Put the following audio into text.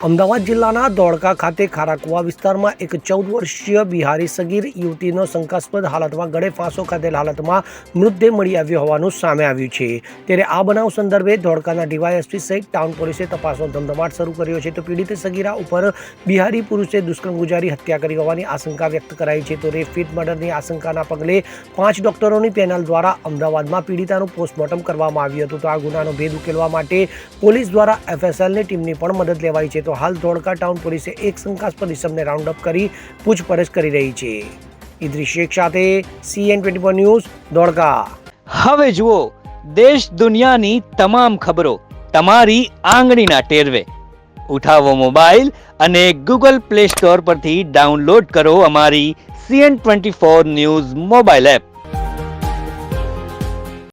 અમદાવાદ જિલ્લાના ધોળકા ખાતે ખારાકુવા વિસ્તારમાં એક 14 વર્ષીય બિહારી સગીર યુવતીનો શંકાસ્પદ હાલતમાં ગળે ફાંસો ખાધેલ હાલતમાં મૃતદેહ મળી આવ્યો હોવાનું સામે આવ્યું છે। ત્યારે આ બનાવ સંદર્ભે ધોળકાના ડીવાયએસપી સહિત ટાઉન પોલીસે તપાસનો ધમધમાટ શરૂ કર્યો છે। તો પીડિત સગીરા ઉપર બિહારી પુરુષે દુષ્કર્મ ગુજારી હત્યા કરી હોવાની આશંકા વ્યક્ત કરાઈ છે। તો રેપ વિથ મર્ડરની આશંકાના પગલે 5 ડોક્ટરોની પેનલ દ્વારા અમદાવાદમાં પીડિતાનું પોસ્ટમોર્ટમ કરવામાં આવ્યું હતું। તો આ ગુનાનો ભેદ ઉકેલવા માટે પોલીસ દ્વારા એફએસએલની ટીમની પણ મદદ લેવાઈ છે। તો હાલ ધોળકા ટાઉન પોલીસે એક શંકાસ્પદ ઇસમને રાઉન્ડ અપ કરી પૂછપરછ કરી રહી છે। ઇદ્રીસ શેખ સાથે CN24 ન્યૂઝ ધોળકા। હવે જુઓ દેશ દુનિયાની તમામ ખબરો તમારી આંગળીના ટેરવે। ઉઠાવો મોબાઈલ અને ગૂગલ પ્લે સ્ટોર પરથી ડાઉનલોડ કરો અમારી CN24 ન્યૂઝ મોબાઈલ એપ।